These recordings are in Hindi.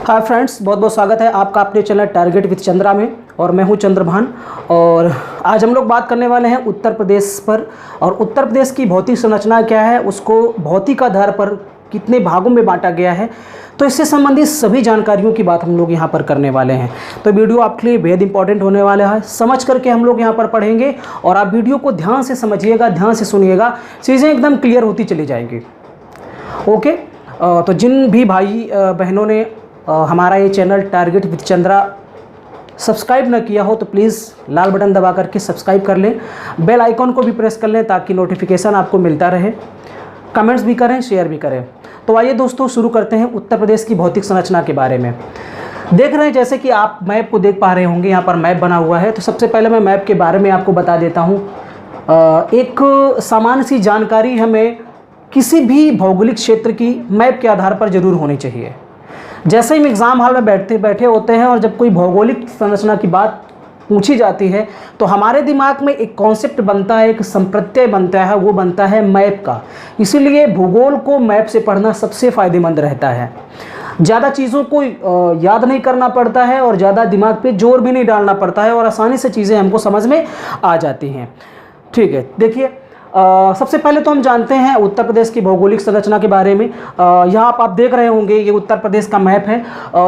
हाय फ्रेंड्स, बहुत बहुत स्वागत है आपका अपने चैनल टारगेट विद चंद्रा में। और मैं हूं चंद्रभान। और आज हम लोग बात करने वाले हैं उत्तर प्रदेश पर। और उत्तर प्रदेश की भौतिक संरचना क्या है, उसको भौतिक आधार पर कितने भागों में बांटा गया है, तो इससे संबंधित सभी जानकारियों की बात हम लोग यहाँ पर करने वाले हैं। तो वीडियो आपके लिए बेहद इंपॉर्टेंट होने वाला है, समझ करके हम लोग यहाँ पर पढ़ेंगे। और आप वीडियो को ध्यान से समझिएगा, ध्यान से सुनिएगा, चीज़ें एकदम क्लियर होती चली जाएंगी। ओके, तो जिन भी भाई बहनों ने हमारा ये channel target with Chandra subscribe न किया हो तो प्लीज़ लाल बटन दबा करके सब्सक्राइब कर लें, बेल आइकॉन को भी प्रेस कर लें ताकि नोटिफिकेशन आपको मिलता रहे। कमेंट्स भी करें, शेयर भी करें। तो आइए दोस्तों, शुरू करते हैं उत्तर प्रदेश की भौतिक संरचना के बारे में। देख रहे हैं, जैसे कि आप मैप को देख पा रहे होंगे, यहाँ पर मैप बना हुआ है। तो सबसे पहले मैं मैप के बारे में आपको बता देता हूँ। एक सामान्य सी जानकारी हमें किसी भी भौगोलिक क्षेत्र की मैप के आधार पर जरूर होनी चाहिए। जैसे ही एग्ज़ाम हॉल में बैठे होते हैं और जब कोई भौगोलिक संरचना की बात पूछी जाती है तो हमारे दिमाग में एक कॉन्सेप्ट बनता है, एक संप्रत्यय बनता है, वो बनता है मैप का। इसीलिए भूगोल को मैप से पढ़ना सबसे फ़ायदेमंद रहता है। ज़्यादा चीज़ों को याद नहीं करना पड़ता है और ज़्यादा दिमाग पे जोर भी नहीं डालना पड़ता है और आसानी से चीज़ें हमको समझ में आ जाती हैं। ठीक है, देखिए, सबसे पहले तो हम जानते हैं उत्तर प्रदेश की भौगोलिक संरचना के बारे में। यहाँ आप देख रहे होंगे, ये उत्तर प्रदेश का मैप है।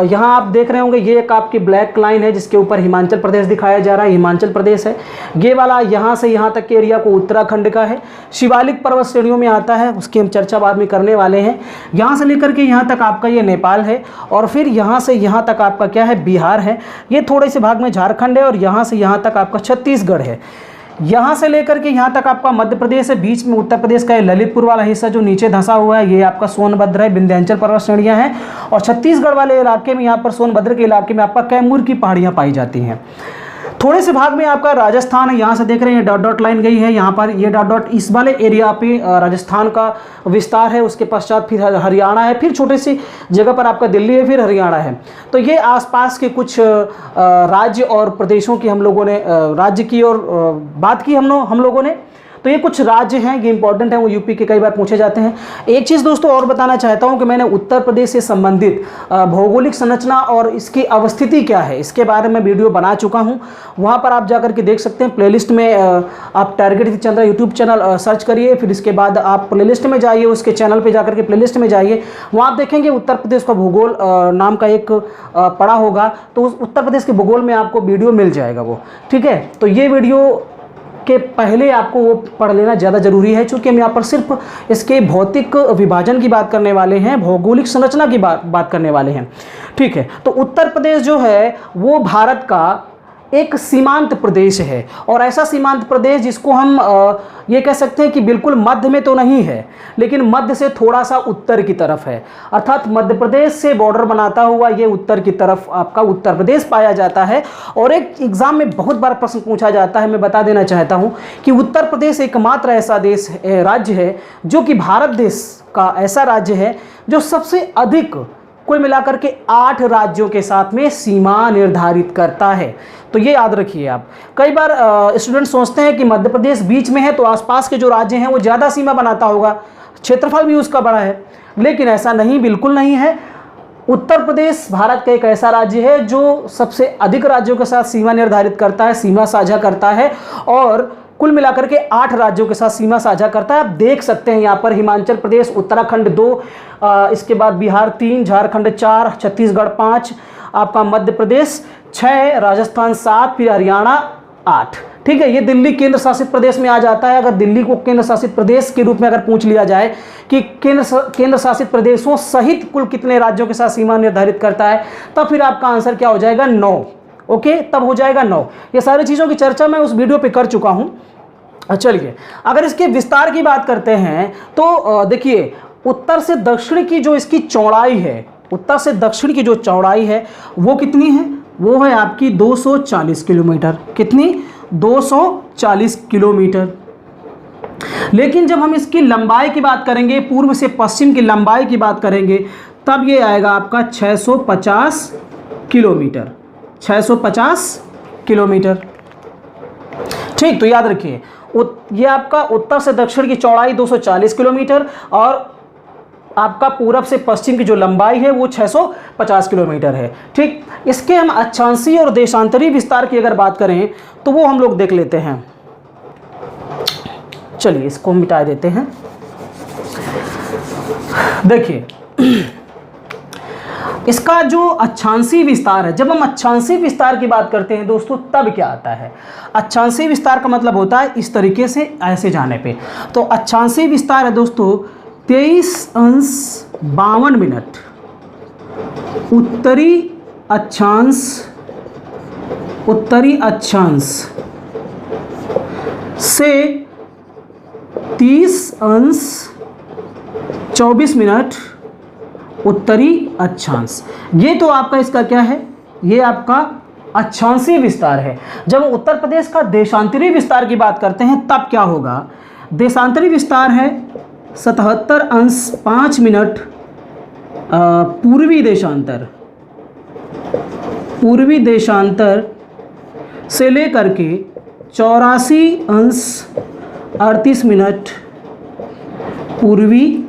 यहाँ आप देख रहे होंगे, ये एक आपकी ब्लैक लाइन है जिसके ऊपर हिमाचल प्रदेश दिखाया जा रहा है, हिमाचल प्रदेश है। ये वाला यहाँ से यहाँ तक के एरिया को उत्तराखंड का है। शिवालिक पर्वत श्रेणियों में आता है, उसकी हम चर्चा बाद में करने वाले हैं। यहाँ से लेकर के यहाँ तक आपका ये नेपाल है और फिर यहाँ से यहाँ तक आपका क्या है, बिहार है। ये थोड़े से भाग में झारखंड है और यहाँ से यहाँ तक आपका छत्तीसगढ़ है। यहाँ से लेकर के यहाँ तक आपका मध्य प्रदेश है। बीच में उत्तर प्रदेश का ये ललितपुर वाला हिस्सा जो नीचे धंसा हुआ है, ये आपका सोनभद्र है, विंध्याचल पर्वत श्रेणियाँ हैं। और छत्तीसगढ़ वाले इलाके में, यहाँ पर सोनभद्र के इलाके में आपका कैमूर की पहाड़ियाँ पाई जाती हैं। थोड़े से भाग में आपका राजस्थान है। यहाँ से देख रहे हैं डॉट डॉट लाइन गई है, यहाँ पर ये डॉट डॉट इस वाले एरिया पे राजस्थान का विस्तार है। उसके पश्चात फिर हरियाणा है, फिर छोटे सी जगह पर आपका दिल्ली है, फिर हरियाणा है। तो ये आसपास के कुछ राज्य और प्रदेशों की हम लोगों ने राज्य की और बात की हम लोगों ने। तो ये कुछ राज्य हैं, ये इंपॉर्टेंट हैं, वो यूपी के कई बार पूछे जाते हैं। एक चीज़ दोस्तों और बताना चाहता हूँ कि मैंने उत्तर प्रदेश से संबंधित भौगोलिक संरचना और इसकी अवस्थिति क्या है, इसके बारे में वीडियो बना चुका हूँ। वहाँ पर आप जाकर के देख सकते हैं। प्लेलिस्ट में आप target with Chandra YouTube channel search करिए, फिर इसके बाद आप प्लेलिस्ट में जाइए, उसके चैनल पर जाकर के प्लेलिस्ट में जाइए। वहाँ आप देखेंगे उत्तर प्रदेश का भूगोल नाम का एक पड़ा होगा, तो उस उत्तर प्रदेश के भूगोल में आपको वीडियो मिल जाएगा वो। ठीक है, तो ये वीडियो के पहले आपको वो पढ़ लेना ज़्यादा ज़रूरी है, क्योंकि हम यहाँ पर सिर्फ इसके भौतिक विभाजन की बात करने वाले हैं, भौगोलिक संरचना की बात करने वाले हैं। ठीक है, तो उत्तर प्रदेश जो है वो भारत का एक सीमांत प्रदेश है। और ऐसा सीमांत प्रदेश जिसको हम ये कह सकते हैं कि बिल्कुल मध्य में तो नहीं है, लेकिन मध्य से थोड़ा सा उत्तर की तरफ है। अर्थात मध्य प्रदेश से बॉर्डर बनाता हुआ ये उत्तर की तरफ आपका उत्तर प्रदेश पाया जाता है। और एक एग्जाम में बहुत बार प्रश्न पूछा जाता है, मैं बता देना चाहता हूँ कि उत्तर प्रदेश एकमात्र ऐसा राज्य है जो कि भारत देश का ऐसा राज्य है जो सबसे अधिक कुल मिलाकर के 8 राज्यों के साथ में सीमा निर्धारित करता है। तो ये याद रखिए आप। कई बार स्टूडेंट सोचते हैं कि मध्य प्रदेश बीच में है तो आसपास के जो राज्य हैं वो ज़्यादा सीमा बनाता होगा, क्षेत्रफल भी उसका बड़ा है, लेकिन ऐसा नहीं, बिल्कुल नहीं है। उत्तर प्रदेश भारत का एक ऐसा राज्य है जो सबसे अधिक राज्यों के साथ सीमा निर्धारित करता है, सीमा साझा करता है और कुल मिलाकर के 8 राज्यों के साथ सीमा साझा करता है। आप देख सकते हैं यहाँ पर हिमाचल प्रदेश, उत्तराखंड 2, इसके बाद बिहार 3, झारखंड 4, छत्तीसगढ़ 5, आपका मध्य प्रदेश 6, राजस्थान 7, फिर हरियाणा 8। ठीक है, ये दिल्ली केंद्र शासित प्रदेश में आ जाता है। अगर दिल्ली को केंद्र शासित प्रदेश के रूप में अगर पूछ लिया जाए कि केंद्र शासित प्रदेशों सहित कुल कितने राज्यों के साथ सीमा निर्धारित करता है, तब फिर आपका आंसर क्या हो जाएगा, 9। ओके, तब हो जाएगा 9। ये सारी चीज़ों की चर्चा मैं उस वीडियो पे कर चुका हूँ। चलिए, अगर इसके विस्तार की बात करते हैं तो देखिए, उत्तर से दक्षिण की जो इसकी चौड़ाई है, उत्तर से दक्षिण की जो चौड़ाई है वो कितनी है, वो है आपकी 240 किलोमीटर। कितनी, 240 किलोमीटर। लेकिन जब हम इसकी लंबाई की बात करेंगे, पूर्व से पश्चिम की लंबाई की बात करेंगे, तब ये आएगा आपका 650 किलोमीटर। 650 किलोमीटर। ठीक, तो याद रखिए, ये आपका उत्तर से दक्षिण की चौड़ाई 240 किलोमीटर और आपका पूरब से पश्चिम की जो लंबाई है वो 650 किलोमीटर है। ठीक, इसके हम अक्षांशीय और देशांतरी विस्तार की अगर बात करें तो वो हम लोग देख लेते हैं। चलिए इसको मिटा देते हैं। देखिए इसका जो अक्षांशीय विस्तार है, जब हम अक्षांशीय विस्तार की बात करते हैं दोस्तों तब क्या आता है? अक्षांशीय विस्तार का मतलब होता है इस तरीके से ऐसे जाने पे। तो अक्षांशीय विस्तार है दोस्तों 23:52 उत्तरी अक्षांश से 30:24 उत्तरी अक्षांश। ये तो आपका इसका क्या है? ये आपका अक्षांशीय विस्तार है। जब उत्तर प्रदेश का देशांतरी विस्तार की बात करते हैं तब क्या होगा? देशांतरी विस्तार है 77:05 पूर्वी देशांतर से लेकर के 84:38 पूर्वी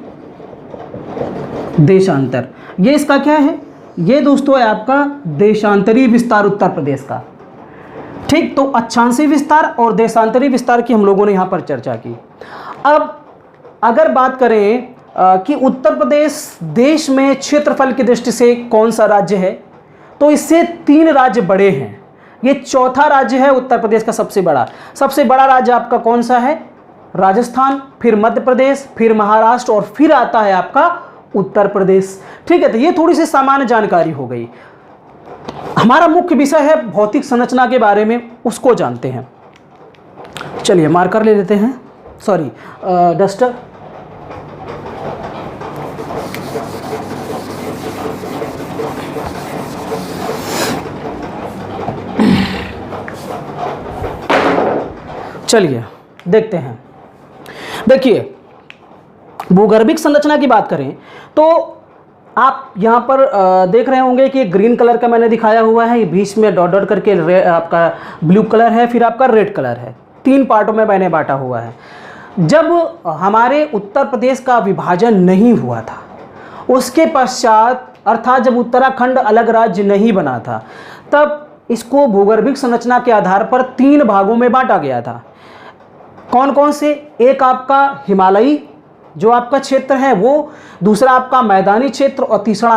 देशांतर। ये इसका क्या है? ये दोस्तों है आपका देशांतरी विस्तार उत्तर प्रदेश का। ठीक, तो अक्षांशीय विस्तार और देशांतरी विस्तार की हम लोगों ने यहाँ पर चर्चा की। अब अगर बात करें कि उत्तर प्रदेश देश में क्षेत्रफल की दृष्टि से कौन सा राज्य है, तो इससे 3 राज्य बड़े हैं। ये चौथा राज्य है उत्तर प्रदेश का सबसे बड़ा राज्य आपका कौन सा है? राजस्थान, फिर मध्य प्रदेश, फिर महाराष्ट्र और फिर आता है आपका उत्तर प्रदेश। ठीक है, तो ये थोड़ी सी सामान्य जानकारी हो गई। हमारा मुख्य विषय है भौतिक संरचना के बारे में, उसको जानते हैं। चलिए मार्कर ले लेते हैं, सॉरी डस्टर। चलिए देखते हैं। देखिए भूगर्भिक संरचना की बात करें तो आप यहाँ पर देख रहे होंगे कि ग्रीन कलर का मैंने दिखाया हुआ है, ये बीच में डॉट डॉट करके आपका ब्लू कलर है, फिर आपका रेड कलर है। 3 पार्टों में मैंने बांटा हुआ है। जब हमारे उत्तर प्रदेश का विभाजन नहीं हुआ था, उसके पश्चात अर्थात जब उत्तराखंड अलग राज्य नहीं बना था, तब इसको भूगर्भिक संरचना के आधार पर 3 भागों में बांटा गया था। कौन कौन से? एक आपका हिमालयी जो आपका क्षेत्र है वो, दूसरा आपका मैदानी क्षेत्र और तीसरा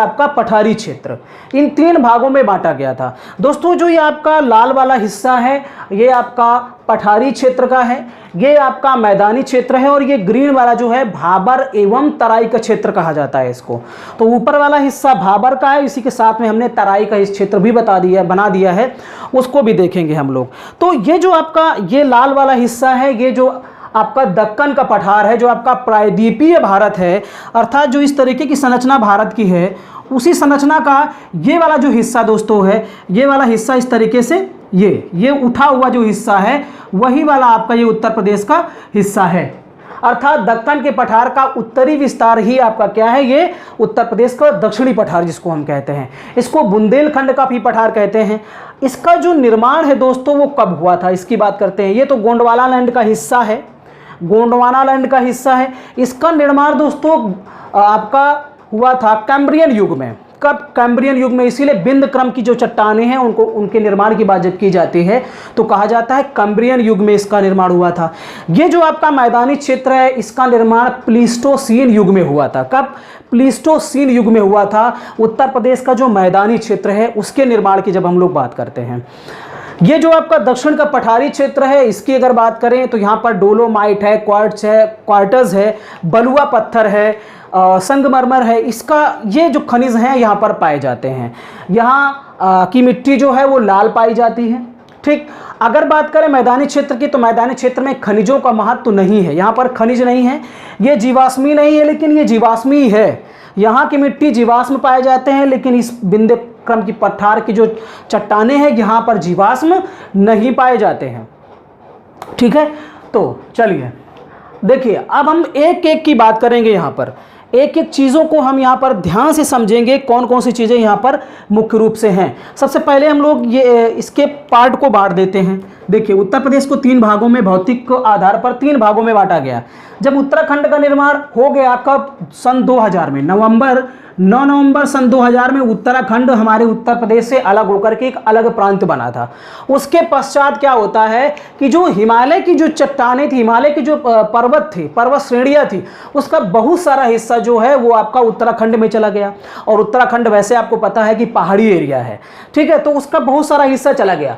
आपका पठारी क्षेत्र। इन 3 भागों में बांटा गया था दोस्तों। जो ये आपका लाल वाला हिस्सा है ये आपका पठारी क्षेत्र का है, ये आपका मैदानी क्षेत्र है, और ये ग्रीन वाला जो है भाबर एवं तराई का क्षेत्र कहा जाता है इसको। तो ऊपर वाला हिस्सा भाबर का है, इसी के साथ में हमने तराई का इस क्षेत्र भी बना दिया है, उसको भी देखेंगे हम लोग। तो ये जो आपका ये लाल वाला हिस्सा है, ये जो आपका दक्कन का पठार है, जो आपका प्रायद्वीपीय भारत है, अर्थात जो इस तरीके की संरचना भारत की है, उसी संरचना का ये वाला जो हिस्सा दोस्तों है, ये वाला हिस्सा इस तरीके से ये उठा हुआ जो हिस्सा है वही वाला आपका ये उत्तर प्रदेश का हिस्सा है। अर्थात दक्कन के पठार का उत्तरी विस्तार ही आपका क्या है? ये उत्तर प्रदेश का दक्षिणी पठार जिसको हम कहते हैं, इसको बुंदेलखंड का भी पठार कहते हैं। इसका जो निर्माण है दोस्तों वो कब हुआ था इसकी बात करते हैं। ये तो गोंडवाना लैंड का हिस्सा है, इसका निर्माण दोस्तों आपका हुआ था कैम्ब्रियन युग में। कब? कैम्ब्रियन युग में। इसीलिए बिंद क्रम की जो चट्टानें हैं उनके निर्माण की बात जब की जाती है तो कहा जाता है कैम्ब्रियन युग में इसका निर्माण हुआ था। ये जो आपका मैदानी क्षेत्र है इसका निर्माण प्लीस्टोसीन युग में हुआ था। कब? प्लीस्टोसीन युग में हुआ था। उत्तर प्रदेश का जो मैदानी क्षेत्र है उसके निर्माण की जब हम लोग बात करते हैं। ये जो आपका दक्षिण का पठारी क्षेत्र है इसकी अगर बात करें तो यहाँ पर डोलोमाइट है, क्वार्ट्ज है, बलुआ पत्थर है, संगमरमर है, इसका ये जो खनिज हैं यहाँ पर पाए जाते हैं। यहाँ की मिट्टी जो है वो लाल पाई जाती है। ठीक, अगर बात करें मैदानी क्षेत्र की तो मैदानी क्षेत्र में खनिजों का महत्व तो नहीं है, यहाँ पर खनिज नहीं है, ये जीवाश्मी नहीं है, लेकिन ये जीवाश्मी है। यहाँ की मिट्टी जीवाश्म पाए जाते हैं, लेकिन इस बिंद क्रम की पठार की जो चट्टानें हैं यहाँ पर जीवाश्म नहीं पाए जाते हैं। ठीक है, तो चलिए देखिए अब हम एक एक की बात करेंगे। यहाँ पर एक एक चीज़ों को हम यहाँ पर ध्यान से समझेंगे, कौन कौन सी चीज़ें यहाँ पर मुख्य रूप से हैं। सबसे पहले हम लोग ये इसके पार्ट को बांट देते हैं। देखिए उत्तर प्रदेश को 3 भागों में भौतिक आधार पर 3 भागों में बांटा गया। जब उत्तराखंड का निर्माण हो गया कब, सन 2000 में, 9 नवंबर सन 2000 में उत्तराखंड हमारे उत्तर प्रदेश से अलग होकर के एक अलग प्रांत बना था। उसके पश्चात क्या होता है कि जो हिमालय की जो चट्टानें थी, हिमालय की जो पर्वत थे, पर्वत श्रेणियां थी, उसका बहुत सारा हिस्सा जो है वो आपका उत्तराखंड में चला गया। और उत्तराखंड वैसे आपको पता है कि पहाड़ी एरिया है, ठीक है, तो उसका बहुत सारा हिस्सा चला गया।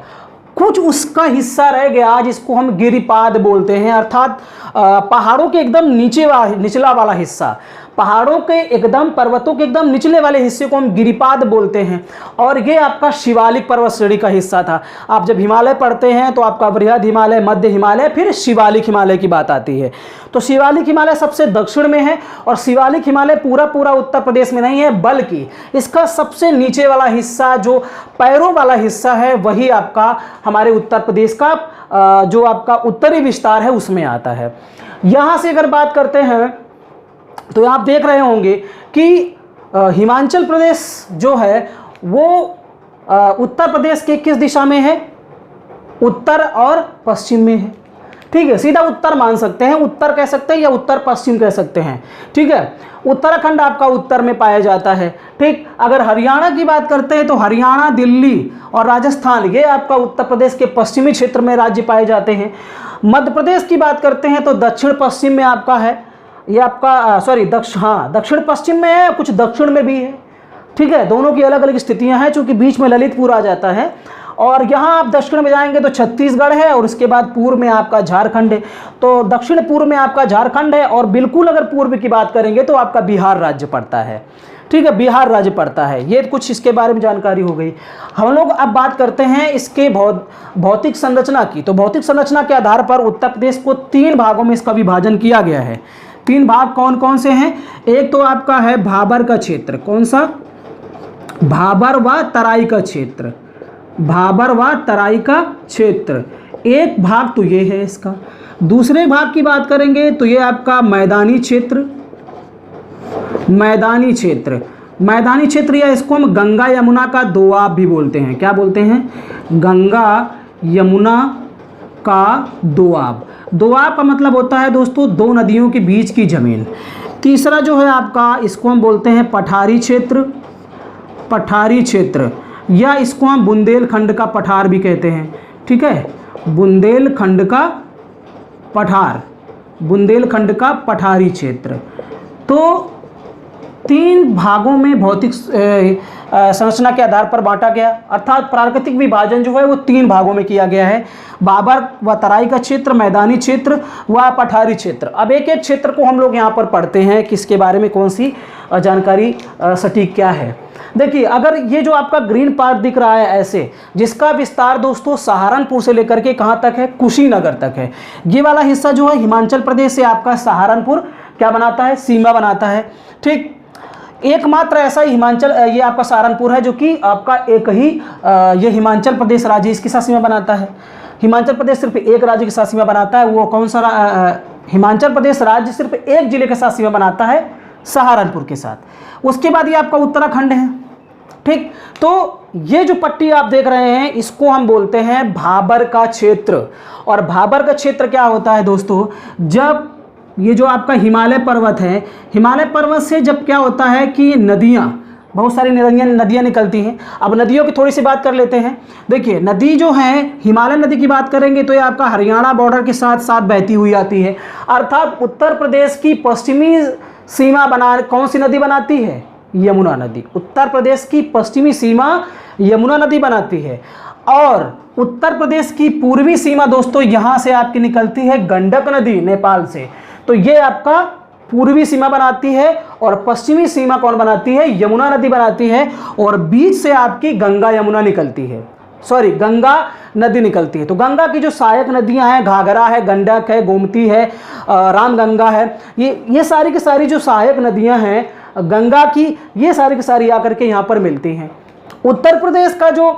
कुछ उसका हिस्सा रह गया जिसको हम गिरिपाद बोलते हैं, अर्थात पहाड़ों के एकदम निचला वाला हिस्सा, पहाड़ों के एकदम, पर्वतों के एकदम निचले वाले हिस्से को हम गिरिपाद बोलते हैं। और ये आपका शिवालिक पर्वत श्रेणी का हिस्सा था। आप जब हिमालय पढ़ते हैं तो आपका बृहद हिमालय, मध्य हिमालय, फिर शिवालिक हिमालय की बात आती है। तो शिवालिक हिमालय सबसे दक्षिण में है, और शिवालिक हिमालय पूरा उत्तर प्रदेश में नहीं है, बल्कि इसका सबसे नीचे वाला हिस्सा, जो पैरों वाला हिस्सा है, वही आपका हमारे उत्तर प्रदेश का जो आपका उत्तरी विस्तार है उसमें आता है। यहाँ से अगर बात करते हैं तो आप देख रहे होंगे कि हिमाचल प्रदेश जो है वो उत्तर प्रदेश के किस दिशा में है, उत्तर और पश्चिम में है, ठीक है, सीधा उत्तर मान सकते हैं, उत्तर कह सकते हैं या उत्तर पश्चिम कह सकते हैं, ठीक है। उत्तराखंड आपका उत्तर में पाया जाता है, ठीक। अगर हरियाणा की बात करते हैं तो हरियाणा, दिल्ली और राजस्थान ये आपका उत्तर प्रदेश के पश्चिमी क्षेत्र में राज्य पाए जाते हैं। मध्य प्रदेश की बात करते हैं तो दक्षिण पश्चिम में आपका है, ये आपका दक्षिण पश्चिम में है, कुछ दक्षिण में भी है, ठीक है, दोनों की अलग अलग स्थितियां हैं, चूंकि बीच में ललितपुर आ जाता है। और यहाँ आप दक्षिण में जाएंगे तो छत्तीसगढ़ है, और उसके बाद पूर्व में आपका झारखंड है। तो दक्षिण पूर्व में आपका झारखंड है, और बिल्कुल अगर पूर्व की बात करेंगे तो आपका बिहार राज्य पड़ता है, ठीक है, बिहार राज्य पड़ता है। ये कुछ इसके बारे में जानकारी हो गई। हम लोग अब बात करते हैं इसके भौतिक संरचना की। तो भौतिक संरचना के आधार पर उत्तर प्रदेश को 3 भागों में इसका विभाजन किया गया है। 3 भाग कौन कौन से हैं? एक तो आपका है भाबर का क्षेत्र, कौन सा? भाबर व तराई का क्षेत्र, भाबर व तराई का क्षेत्र, एक भाग तो ये है इसका। दूसरे भाग की बात करेंगे तो ये आपका मैदानी क्षेत्र, मैदानी क्षेत्र, मैदानी क्षेत्र, या इसको हम गंगा यमुना का दोआब भी बोलते हैं। क्या बोलते हैं? गंगा यमुना का दोआब। दोआब का मतलब होता है दोस्तों 2 नदियों के बीच की जमीन। तीसरा जो है आपका, इसको हम बोलते हैं पठारी क्षेत्र, पठारी क्षेत्र, या इसको हम बुंदेलखंड का पठार भी कहते हैं, ठीक है, बुंदेलखंड का पठार, बुंदेलखंड का पठारी क्षेत्र। तो 3 भागों में भौतिक संरचना के आधार पर बांटा गया, अर्थात प्राकृतिक विभाजन जो है वो 3 भागों में किया गया है, भाबर व तराई का क्षेत्र, मैदानी क्षेत्र व पठारी क्षेत्र। अब एक एक क्षेत्र को हम लोग यहाँ पर पढ़ते हैं कि इसके बारे में कौन सी जानकारी सटीक क्या है। देखिए, अगर ये जो आपका ग्रीन पार्ट दिख रहा है ऐसे, जिसका विस्तार दोस्तों सहारनपुर से लेकर के कहाँ तक है? कुशीनगर तक है। ये वाला हिस्सा जो है हिमाचल प्रदेश से आपका सहारनपुर क्या बनाता है? सीमा बनाता है, ठीक। एकमात्र ऐसा हिमाचल, ये आपका सहारनपुर है जो कि आपका एक ही ये हिमाचल प्रदेश राज्य इसके साथ सीमा बनाता है। हिमाचल प्रदेश सिर्फ एक राज्य के साथ सीमा बनाता है, वो कौन सा? हिमाचल प्रदेश राज्य सिर्फ एक जिले के साथ सीमा बनाता है, सहारनपुर के साथ। उसके बाद ये आपका उत्तराखंड है, ठीक। तो ये जो पट्टी आप देख रहे हैं इसको हम बोलते हैं भाबर का क्षेत्र। और भाबर का क्षेत्र क्या होता है दोस्तों? जब ये जो आपका हिमालय पर्वत है, हिमालय पर्वत से जब क्या होता है कि नदियाँ, बहुत सारी नदियाँ निकलती हैं। अब नदियों की थोड़ी सी बात कर लेते हैं। देखिए, नदी जो है, हिमालय नदी की बात करेंगे तो ये आपका हरियाणा बॉर्डर के साथ साथ बहती हुई आती है, अर्थात उत्तर प्रदेश की पश्चिमी सीमा कौन सी नदी बनाती है? यमुना नदी। उत्तर प्रदेश की पश्चिमी सीमा यमुना नदी बनाती है। और उत्तर प्रदेश की पूर्वी सीमा दोस्तों यहाँ से आपकी निकलती है गंडक नदी, नेपाल से। तो ये आपका पूर्वी सीमा बनाती है, और पश्चिमी सीमा कौन बनाती है? यमुना नदी बनाती है। और बीच से आपकी गंगा यमुना निकलती है, सॉरी, गंगा नदी निकलती है। तो गंगा की जो सहायक नदियां हैं, घाघरा है, गंडक है, गोमती है, रामगंगा है, ये सारी की सारी जो सहायक नदियां हैं गंगा की, ये सारी की सारी आकर के यहाँ पर मिलती हैं। उत्तर प्रदेश का जो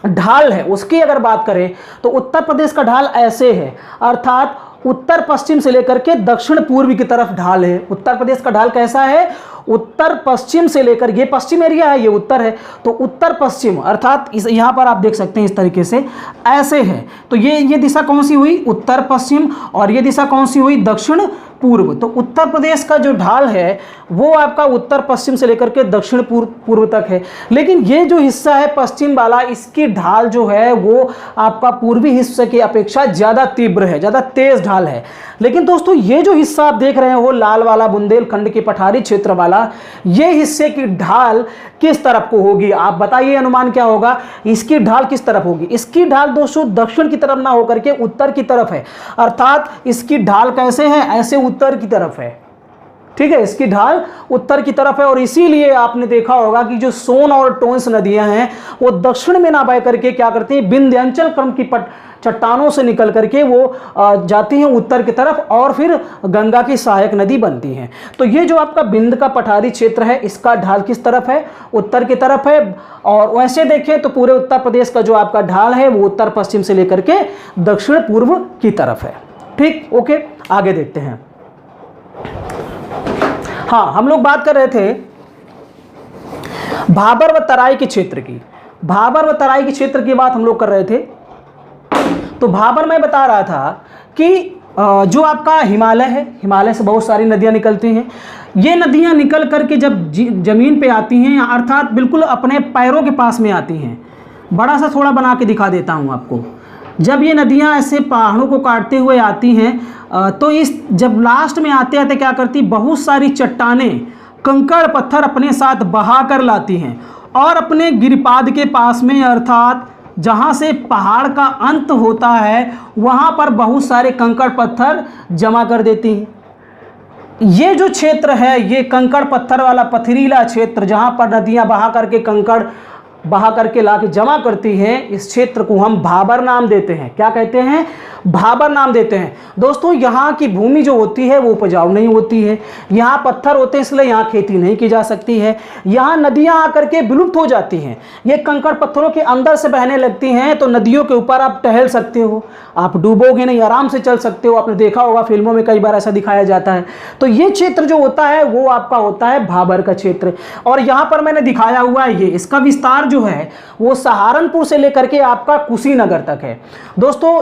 ढाल है उसकी अगर बात करें तो उत्तर प्रदेश का ढाल ऐसे है, अर्थात उत्तर पश्चिम से लेकर के दक्षिण पूर्व की तरफ ढाल है। उत्तर प्रदेश का ढाल कैसा है? उत्तर पश्चिम से लेकर, ये पश्चिम एरिया है, ये उत्तर है, तो उत्तर पश्चिम अर्थात इस यहाँ पर आप देख सकते हैं इस तरीके से ऐसे है। तो ये दिशा कौन सी हुई? उत्तर पश्चिम। और ये दिशा कौन सी हुई? दक्षिण पूर्व। तो उत्तर प्रदेश का जो ढाल है वो आपका उत्तर पश्चिम से लेकर के दक्षिण पूर्व तक है। लेकिन ये जो हिस्सा है पश्चिम वाला, इसकी ढाल जो है वो आपका पूर्वी हिस्से की अपेक्षा ज़्यादा तीव्र है, ज़्यादा तेज ढाल है। लेकिन दोस्तों ये जो हिस्सा आप देख रहे हो लाल वाला, बुंदेलखंड के पठारी क्षेत्र वाला, ये हिस्से की ढाल किस तरफ को होगी? आप बताइए, अनुमान क्या होगा? इसकी ढाल किस तरफ होगी? इसकी ढाल दोस्तों दक्षिण की तरफ ना होकर के उत्तर की तरफ है। अर्थात इसकी ढाल कैसे है? ऐसे उत्तर की तरफ है। ठीक है, इसकी ढाल उत्तर की तरफ है। और इसीलिए आपने देखा होगा कि जो सोन और टोंस नदियां हैं वो दक्षिण में ना बह करके क्या करती हैं? विंध्याचल क्रम की चट्टानों से निकल करके वो जाती हैं उत्तर की तरफ और फिर गंगा की सहायक नदी बनती हैं। तो ये जो आपका विंध्य का पठारी क्षेत्र है इसका ढाल किस तरफ है? उत्तर की तरफ है। और वैसे देखें तो पूरे उत्तर प्रदेश का जो आपका ढाल है वो उत्तर पश्चिम से लेकर के दक्षिण पूर्व की तरफ है। ठीक, ओके, आगे देखते हैं। हाँ, हम लोग बात कर रहे थे भाबर व तराई के क्षेत्र की। भाबर व तराई के क्षेत्र की बात हम लोग कर रहे थे। तो भाबर मैं बता रहा था कि जो आपका हिमालय है, हिमालय से बहुत सारी नदियां निकलती हैं। ये नदियां निकल करके जब जमीन पे आती हैं, अर्थात बिल्कुल अपने पैरों के पास में आती हैं। बड़ा सा थोड़ा बना के दिखा देता हूं आपको। जब ये नदियां ऐसे पहाड़ों को काटते हुए आती हैं तो इस जब लास्ट में आते आते क्या करती? बहुत सारी चट्टानें, कंकड़ पत्थर अपने साथ बहा कर लाती हैं और अपने गिरिपाद के पास में, अर्थात जहाँ से पहाड़ का अंत होता है वहाँ पर बहुत सारे कंकड़ पत्थर जमा कर देती हैं। ये जो क्षेत्र है ये कंकड़ पत्थर वाला पथरीला क्षेत्र, जहाँ पर नदियाँ बहा करके कंकड़ बहा करके लाके जमा करती हैं, इस क्षेत्र को हम भाबर नाम देते हैं। क्या कहते हैं? भाबर नाम देते हैं। दोस्तों यहाँ की भूमि जो होती है वो उपजाऊ नहीं होती है, यहाँ पत्थर होते हैं इसलिए यहाँ खेती नहीं की जा सकती है, यहाँ नदियाँ आकर के विलुप्त हो जाती हैं। ये कंकड़ पत्थरों के अंदर से बहने लगती हैं तो नदियों के ऊपर आप टहल सकते हो, आप डूबोगे नहीं, आराम से चल सकते हो। आपने देखा होगा फिल्मों में कई बार ऐसा दिखाया जाता है। तो ये क्षेत्र जो होता है वो आपका होता है भाबर का क्षेत्र। और यहाँ पर मैंने दिखाया हुआ है, ये इसका विस्तार जो है वो सहारनपुर से लेकर के आपका कुशीनगर तक है। दोस्तों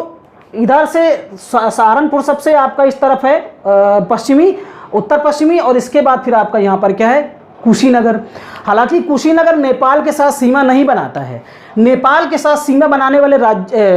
इधर से सहारनपुर सबसे आपका इस तरफ है पश्चिमी, उत्तर पश्चिमी, और इसके बाद फिर आपका यहाँ पर क्या है? कुशीनगर। हालांकि कुशीनगर नेपाल के साथ सीमा नहीं बनाता है। नेपाल के साथ सीमा बनाने वाले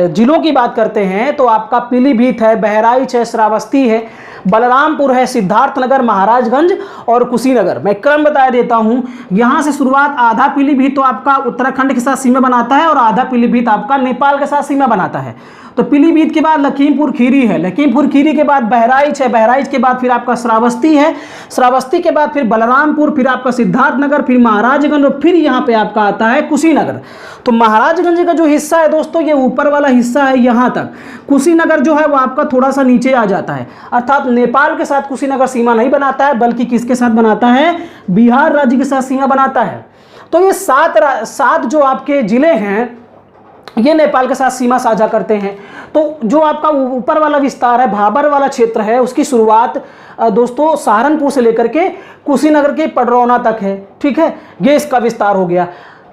जिलों की बात करते हैं तो आपका पीलीभीत है, बहराइच है, श्रावस्ती है, बलरामपुर है, सिद्धार्थनगर, महाराजगंज और कुशीनगर। मैं क्रम बता देता हूं। यहां से शुरुआत, आधा पीलीभीत तो आपका उत्तराखंड के साथ सीमा बनाता है और आधा पीलीभीत आपका नेपाल के साथ सीमा बनाता है। तो पीलीभीत के बाद लखीमपुर खीरी है, लखीमपुर खीरी के बाद बहराइच है, बहराइच के बाद फिर आपका श्रावस्ती है, श्रावस्ती के बाद फिर बलरामपुर, फिर आपका सिद्धार्थनगर, फिर महाराजगंज और फिर यहाँ पे आपका आता है कुशीनगर। तो महाराजगंज का जो हिस्सा है दोस्तों ये ऊपर वाला हिस्सा है यहाँ तक। कुशीनगर जो है वो आपका थोड़ा सा नीचे आ जाता है, अर्थात नेपाल के साथ कुशीनगर सीमा नहीं बनाता है बल्कि किसके साथ बनाता है? बिहार राज्य के साथ सीमा बनाता है। तो ये सात जो आपके जिले हैं ये नेपाल के साथ सीमा साझा करते हैं। तो जो आपका ऊपर वाला विस्तार है, भाबर वाला क्षेत्र है, उसकी शुरुआत दोस्तों सहारनपुर से लेकर के कुशीनगर के पडरौना तक है। ठीक है, ये इसका विस्तार हो गया।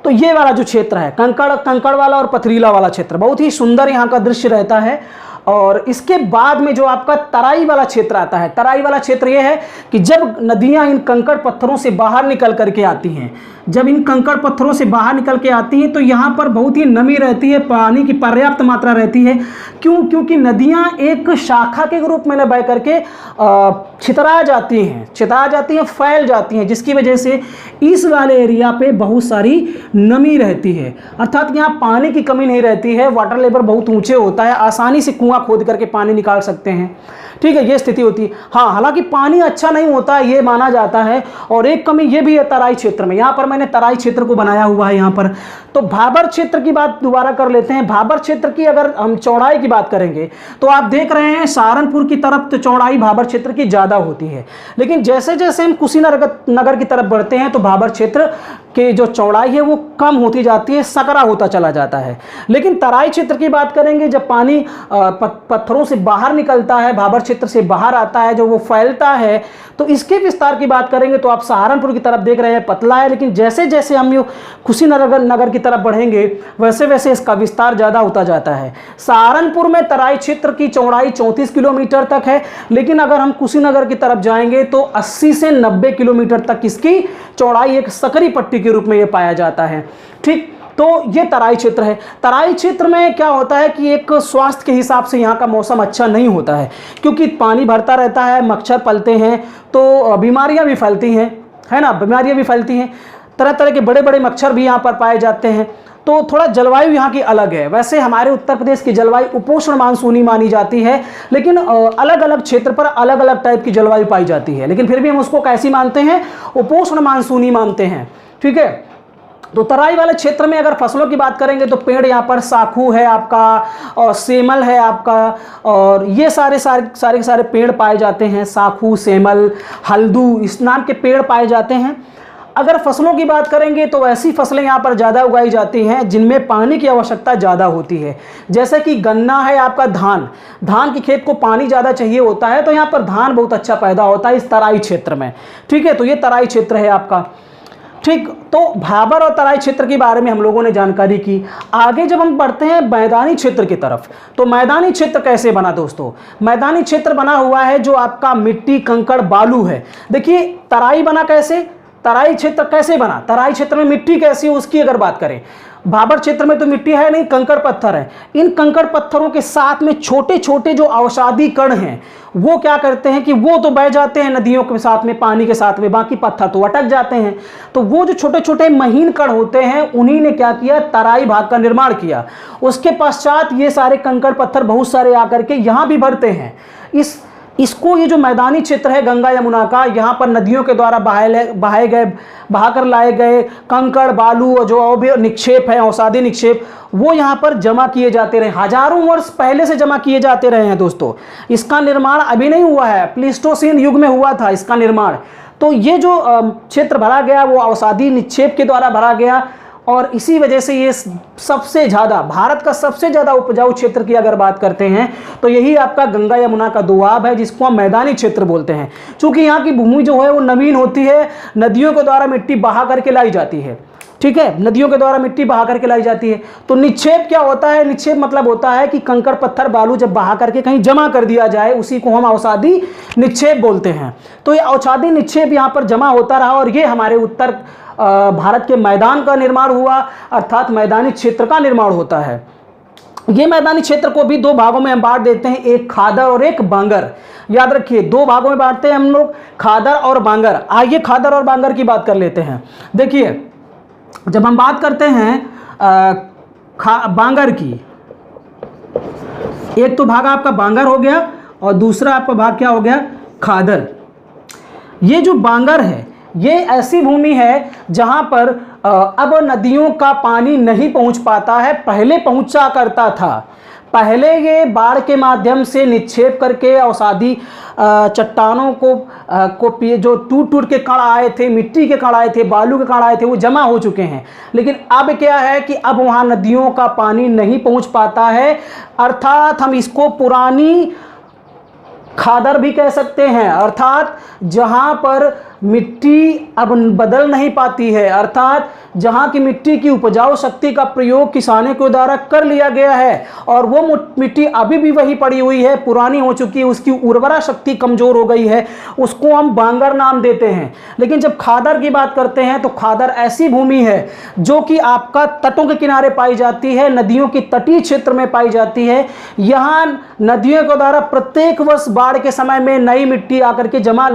तो ये वाला जो क्षेत्र है कंकड़ वाला और पथरीला वाला क्षेत्र, बहुत ही सुंदर यहाँ का दृश्य रहता है। और इसके बाद में जो आपका तराई वाला क्षेत्र आता है, तराई वाला क्षेत्र ये है कि जब नदियां इन कंकड़ पत्थरों से बाहर निकल करके आती हैं, जब इन कंकड़ पत्थरों से बाहर निकल के आती हैं तो यहाँ पर बहुत ही नमी रहती है, पानी की पर्याप्त मात्रा रहती है। क्यों? क्योंकि नदियाँ एक शाखा के रूप में बह करके छितरा जाती हैं, फैल जाती हैं, जिसकी वजह से इस वाले एरिया पे बहुत सारी नमी रहती है, अर्थात यहाँ पानी की कमी नहीं रहती है। वाटर लेवल बहुत ऊंचे होता है, आसानी से कुआं खोद करके पानी निकाल सकते हैं। ठीक है, ये स्थिति होती है। हाँ, हालांकि पानी अच्छा नहीं होता है ये माना जाता है। और एक कमी ये भी है तराई क्षेत्र में, यहाँ पर मैंने तराई क्षेत्र को बनाया हुआ है यहाँ पर। तो भाबर क्षेत्र की बात दोबारा कर लेते हैं। भाबर क्षेत्र की अगर हम चौड़ाई की बात करेंगे तो आप देख रहे हैं सहारनपुर की तरफ तो चौड़ाई भाबर क्षेत्र की ज़्यादा होती है, लेकिन जैसे जैसे हम कुशीनगर की तरफ बढ़ते हैं तो भाबर क्षेत्र की जो चौड़ाई है वो कम होती जाती है, सकरा होता चला जाता है। लेकिन तराई क्षेत्र की बात करेंगे, जब पानी पत्थरों से बाहर निकलता है, भाबर क्षेत्र से बाहर आता है, जो वो फैलता है, तो इसके विस्तार की बात करेंगे तो आप सहारनपुर की तरफ देख रहे हैं पतला है, लेकिन जैसे जैसे हम ये कुशीनगर की तरफ बढ़ेंगे वैसे वैसे इसका विस्तार ज़्यादा होता जाता है। सहारनपुर में तराई क्षेत्र की चौड़ाई 34 किलोमीटर तक है, लेकिन अगर हम कुशीनगर की तरफ जाएंगे तो 80 से 90 किलोमीटर तक इसकी चौड़ाई एक सकरी पट्टी के रूप में ये पाया जाता है। ठीक, तो ये तराई क्षेत्र है। तराई क्षेत्र में क्या होता है कि एक स्वास्थ्य के हिसाब से यहाँ का मौसम अच्छा नहीं होता है, क्योंकि पानी भरता रहता है, मच्छर पलते हैं, तो बीमारियाँ भी फैलती हैं, है ना, बीमारियाँ भी फैलती हैं, तरह तरह के बड़े बड़े मच्छर भी यहाँ पर पाए जाते हैं। तो थोड़ा जलवायु यहाँ की अलग है। वैसे हमारे उत्तर प्रदेश की जलवायु उपोष्ण मानसूनी मानी जाती है, लेकिन अलग अलग क्षेत्र पर अलग अलग टाइप की जलवायु पाई जाती है, लेकिन फिर भी हम उसको कैसी मानते हैं, उपोष्ण मानसूनी मानते हैं। ठीक है, तो तराई वाले क्षेत्र में अगर फसलों की बात करेंगे तो पेड़ यहाँ पर साखू है आपका, और सेमल है आपका, और ये सारे पेड़ पाए जाते हैं। साखू, सेमल, हल्दू, इस नाम के पेड़ पाए जाते हैं। अगर फसलों की बात करेंगे तो ऐसी फसलें यहाँ पर ज़्यादा उगाई जाती हैं जिनमें पानी की आवश्यकता ज़्यादा होती है, जैसे कि गन्ना है आपका, धान की खेत को पानी ज़्यादा चाहिए होता है, तो यहाँ पर धान बहुत अच्छा पैदा होता है इस तराई क्षेत्र में। ठीक है, तो ये तराई क्षेत्र है आपका। ठीक, तो भाबर और तराई क्षेत्र के बारे में हम लोगों ने जानकारी की। आगे जब हम बढ़ते हैं मैदानी क्षेत्र की तरफ, तो मैदानी क्षेत्र कैसे बना दोस्तों? मैदानी क्षेत्र बना हुआ है जो आपका मिट्टी, कंकड़, बालू है। देखिए तराई बना कैसे, तराई क्षेत्र कैसे बना, तराई क्षेत्र में मिट्टी कैसी है उसकी अगर बात करें, भाबर क्षेत्र में तो मिट्टी है नहीं, कंकड़ पत्थर है। इन कंकड़ पत्थरों के साथ में छोटे छोटे जो अवसादी कण हैं वो क्या करते हैं कि वो तो बह जाते हैं नदियों के साथ में, पानी के साथ में, बाकी पत्थर तो अटक जाते हैं। तो वो जो छोटे छोटे महीन कण होते हैं उन्हीं ने क्या किया, तराई भाग का निर्माण किया। उसके पश्चात ये सारे कंकड़ पत्थर बहुत सारे आकर के यहाँ भी भरते हैं। इसको ये जो मैदानी क्षेत्र है गंगा यमुना का, यहाँ पर नदियों के द्वारा बहाकर लाए गए कंकड़, बालू, जो भी निक्षेप है, अवसादी निक्षेप, वो यहाँ पर जमा किए जाते रहे, हजारों वर्ष पहले से जमा किए जाते रहे हैं दोस्तों। इसका निर्माण अभी नहीं हुआ है, प्लीस्टोसीन युग में हुआ था इसका निर्माण। तो ये जो क्षेत्र भरा गया वो अवसादी निक्षेप के द्वारा भरा गया, और इसी वजह से ये सबसे ज़्यादा, भारत का सबसे ज़्यादा उपजाऊ क्षेत्र की अगर बात करते हैं तो यही आपका गंगा यमुना का दोआब है, जिसको हम मैदानी क्षेत्र बोलते हैं। चूँकि यहाँ की भूमि जो है वो नवीन होती है, नदियों के द्वारा मिट्टी बहा करके लाई जाती है। ठीक है, नदियों के द्वारा मिट्टी बहा करके लाई जाती है। तो निक्षेप क्या होता है, निक्षेप मतलब होता है कि कंकड़, पत्थर, बालू जब बहा करके कहीं जमा कर दिया जाए उसी को हम अवसादी निक्षेप बोलते हैं। तो ये अवसादी निक्षेप यहाँ पर जमा होता रहा और ये हमारे उत्तर भारत के मैदान का निर्माण हुआ, अर्थात मैदानी क्षेत्र का निर्माण होता है। ये मैदानी क्षेत्र को भी दो भागों में हम बांट देते हैं, एक खादर और एक बांगर। याद रखिए, दो भागों में बांटते हैं हम लोग, खादर और बांगर। आइए खादर और बांगर की बात कर लेते हैं। देखिए जब हम बात करते हैं बांगर की, एक तो भाग आपका बांगर हो गया और दूसरा आपका भाग क्या हो गया, खादर। ये जो बांगर है ये ऐसी भूमि है जहां पर अब नदियों का पानी नहीं पहुंच पाता है, पहले पहुंचा करता था। पहले ये बाढ़ के माध्यम से निक्षेप करके अवसादी चट्टानों को जो टूट टूट के कण आए थे, मिट्टी के कण आए थे, बालू के कण आए थे, वो जमा हो चुके हैं। लेकिन अब क्या है कि अब वहाँ नदियों का पानी नहीं पहुँच पाता है, अर्थात हम इसको पुरानी खादर भी कह सकते हैं, अर्थात जहाँ पर मिट्टी अब बदल नहीं पाती है, अर्थात जहाँ की मिट्टी की उपजाऊ शक्ति का प्रयोग किसानों के द्वारा कर लिया गया है और वो मिट्टी अभी भी वही पड़ी हुई है, पुरानी हो चुकी है, उसकी उर्वरा शक्ति कमज़ोर हो गई है, उसको हम बांगर नाम देते हैं। लेकिन जब खादर की बात करते हैं तो खादर ऐसी भूमि है जो कि आपका तटों के किनारे पाई जाती है, नदियों की तटीय क्षेत्र में पाई जाती है। यहाँ नदियों के द्वारा प्रत्येक वर्ष बाढ़ के समय में नई मिट्टी आकर के जमा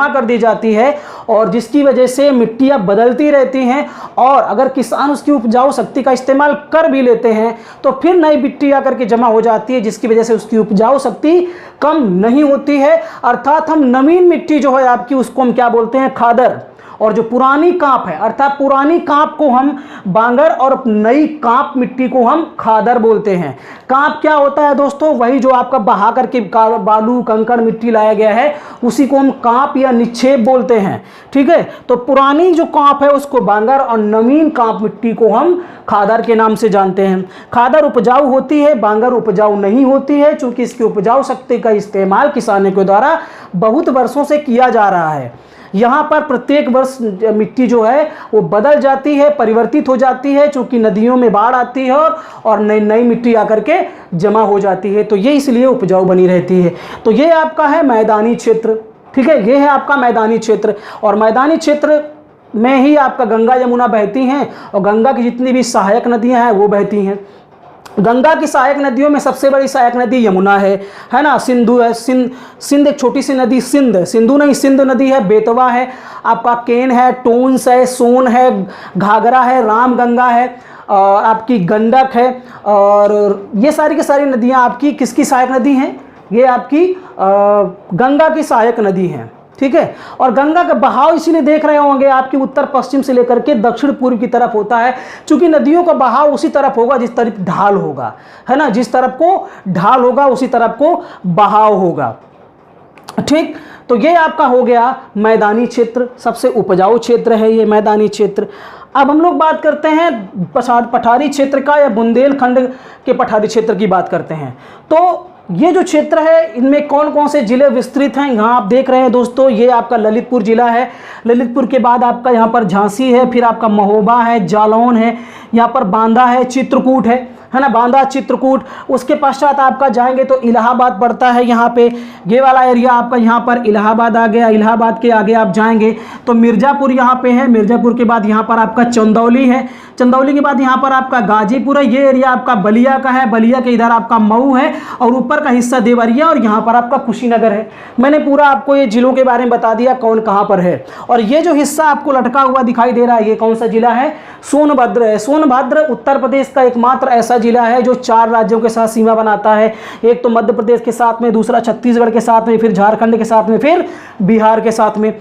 कर दी जाती है, और जिसकी वजह से मिट्टियाँ बदलती रहती हैं, और अगर किसान उसकी उपजाऊ शक्ति का इस्तेमाल कर भी लेते हैं तो फिर नई मिट्टी आकर के जमा हो जाती है, जिसकी वजह से उसकी उपजाऊ शक्ति कम नहीं होती है। अर्थात हम नवीन मिट्टी जो है आपकी, उसको हम क्या बोलते हैं, खादर। और जो पुरानी कांप है अर्थात पुरानी कांप को हम बांगर और नई कांप मिट्टी को हम खादर बोलते हैं। कांप क्या होता है दोस्तों? वही जो आपका बहा करके बालू कंकड़ मिट्टी लाया गया है उसी को हम कांप या निक्षेप बोलते हैं। ठीक है, तो पुरानी जो कांप है उसको बांगर और नवीन कांप मिट्टी को हम खादर के नाम से जानते हैं। खादर उपजाऊ होती है, बांगर उपजाऊ नहीं होती है, क्योंकि इसकी उपजाऊ शक्ति का इस्तेमाल किसानों के द्वारा बहुत वर्षों से किया जा रहा है। यहाँ पर प्रत्येक वर्ष मिट्टी जो है वो बदल जाती है, परिवर्तित हो जाती है, क्योंकि नदियों में बाढ़ आती है और नई नई मिट्टी आकर के जमा हो जाती है, तो ये इसलिए उपजाऊ बनी रहती है। तो ये आपका है मैदानी क्षेत्र। ठीक है, ये है आपका मैदानी क्षेत्र, और मैदानी क्षेत्र में ही आपका गंगा यमुना बहती हैं और गंगा की जितनी भी सहायक नदियां हैं वो बहती हैं। गंगा की सहायक नदियों में सबसे बड़ी सहायक नदी यमुना है ना, सिंधु है, सिंध एक छोटी सी नदी सिंध है, सिंधु नहीं सिंध नदी है, बेतवा है, आपका केन है, टोंस है, सोन है, घाघरा है, रामगंगा है, और आपकी गंडक है, और ये सारी की सारी नदियाँ आपकी किसकी सहायक नदी हैं? ये आपकी गंगा की सहायक नदी हैं। ठीक है, और गंगा का बहाव इसीलिए देख रहे होंगे आपकी उत्तर पश्चिम से लेकर के दक्षिण पूर्व की तरफ होता है, क्योंकि नदियों का बहाव उसी तरफ होगा जिस तरफ ढाल होगा, है ना, जिस तरफ को ढाल होगा उसी तरफ को बहाव होगा। ठीक, तो ये आपका हो गया मैदानी क्षेत्र, सबसे उपजाऊ क्षेत्र है ये मैदानी क्षेत्र। अब हम लोग बात करते हैं पठारी क्षेत्र का, या बुंदेलखंड के पठारी क्षेत्र की बात करते हैं। तो ये जो क्षेत्र है इनमें कौन कौन से जिले विस्तृत हैं, यहाँ आप देख रहे हैं दोस्तों, ये आपका ललितपुर जिला है, ललितपुर के बाद आपका यहाँ पर झांसी है, फिर आपका महोबा है, जालौन है, यहाँ पर बांदा है, चित्रकूट है ना, बांदा चित्रकूट। उसके पश्चात आपका जाएंगे तो इलाहाबाद पड़ता है, यहाँ पे ये वाला एरिया आपका यहाँ पर इलाहाबाद आ गया। इलाहाबाद के आगे आप जाएंगे तो मिर्ज़ापुर यहाँ पे है, मिर्ज़ापुर के बाद यहाँ पर आपका चंदौली है, चंदौली के बाद यहाँ पर आपका गाजीपुर है, ये एरिया आपका बलिया का है, बलिया के इधर आपका मऊ है, और ऊपर का हिस्सा देवरिया, और यहाँ पर आपका कुशीनगर है। मैंने पूरा आपको ये जिलों के बारे में बता दिया कौन कहाँ पर है। और ये जो हिस्सा आपको लटका हुआ दिखाई दे रहा है ये कौन सा जिला है? सोनभद्र है। सोनभद्र उत्तर प्रदेश का एकमात्र ऐसा जिला है जो 4 राज्यों के साथ सीमा बनाता है, एक तो मध्य प्रदेश के साथ में, दूसरा छत्तीसगढ़ के साथ में, फिर झारखंड के साथ में, फिर बिहार के साथ में।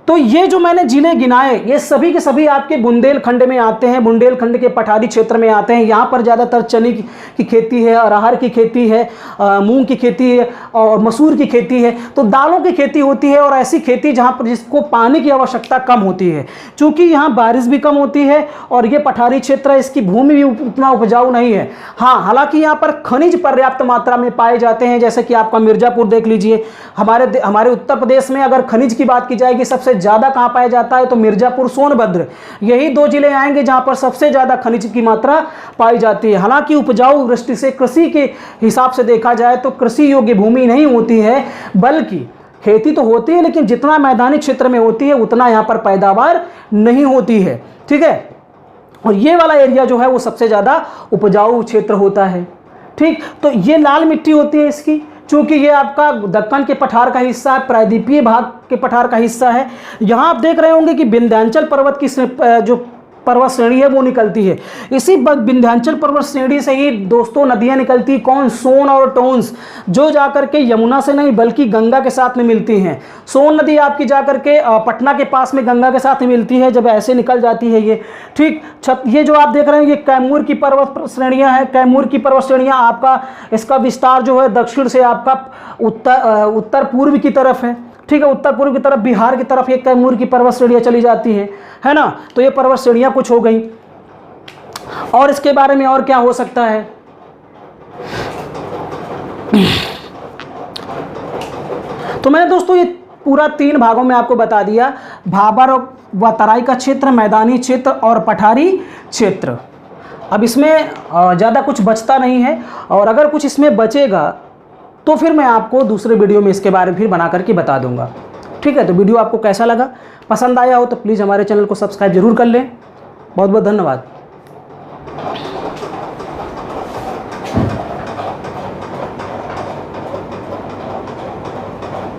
तो ये जो मैंने जिले गिनाए ये सभी के सभी आपके बुंदेलखंड में आते हैं, बुंदेलखंड के पठारी क्षेत्र में आते हैं। यहाँ पर ज़्यादातर चने की खेती है, अरहर की खेती है, मूंग की खेती है और मसूर की खेती है। तो दालों की खेती होती है, और ऐसी खेती जहाँ पर जिसको पानी की आवश्यकता कम होती है, चूँकि यहाँ बारिश भी कम होती है और ये पठारी क्षेत्र है, इसकी भूमि भी उतना उपजाऊ नहीं है। हाँ, हालांकि यहाँ पर खनिज पर्याप्त मात्रा में पाए जाते हैं, जैसे कि आपका मिर्ज़ापुर देख लीजिए। हमारे उत्तर प्रदेश में अगर खनिज की बात की जाएगी सबसे ज़्यादा कहाँ पाया जाता है तो मिर्ज़ापुर, सोनभद्र, यही 2 जिले आएंगे जहाँ पर सबसे ज़्यादा खनिज की मात्रा पाई जाती है। हालांकि उपजाऊ दृष्टि से कृषि के हिसाब से देखा जाए तो कृषि योग्य भूमि नहीं होती है, बल्कि खेती तो होती है लेकिन जितना मैदानी क्षेत्र में होती है उतना यहाँ पर पैदावार नहीं होती है। ठीक है, और ये वाला एरिया जो है वो सबसे ज़्यादा उपजाऊ क्षेत्र होता है। ठीक, तो ये लाल मिट्टी होती है इसकी, चूँकि ये आपका दक्कन के पठार का हिस्सा है, प्रायद्वीपीय भाग के पठार का हिस्सा है। यहाँ आप देख रहे होंगे कि विंध्याचल पर्वत की जो पर्वत श्रेणी है वो निकलती है। इसी विंध्याचल पर्वत श्रेणी से ही दोस्तों नदियाँ निकलती, कौन? सोन और टोंस, जो जाकर के यमुना से नहीं बल्कि गंगा के साथ में मिलती हैं। सोन नदी आपकी जाकर के पटना के पास में गंगा के साथ में मिलती है, जब ऐसे निकल जाती है ये। ठीक, ये जो आप देख रहे हैं ये कैमूर की पर्वत श्रेणियाँ हैं। कैमूर की पर्वत श्रेणियाँ आपका इसका विस्तार जो है दक्षिण से आपका उत्तर पूर्व की तरफ है। ठीक है, उत्तर पूर्व की तरफ बिहार की तरफ ये कैमूर की पर्वत श्रेणियाँ चली जाती हैं, है ना। तो ये पर्वत श्रेणियाँ कुछ हो गई, और इसके बारे में और क्या हो सकता है? तो मैंने दोस्तों ये पूरा 3 भागों में आपको बता दिया, भाबर व तराई का क्षेत्र, मैदानी क्षेत्र और पठारी क्षेत्र। अब इसमें ज़्यादा कुछ बचता नहीं है, और अगर कुछ इसमें बचेगा तो फिर मैं आपको दूसरे वीडियो में इसके बारे में फिर बना करके बता दूंगा। ठीक है, तो वीडियो आपको कैसा लगा? पसंद आया हो तो प्लीज़ हमारे चैनल को सब्सक्राइब जरूर कर लें। बहुत बहुत धन्यवाद।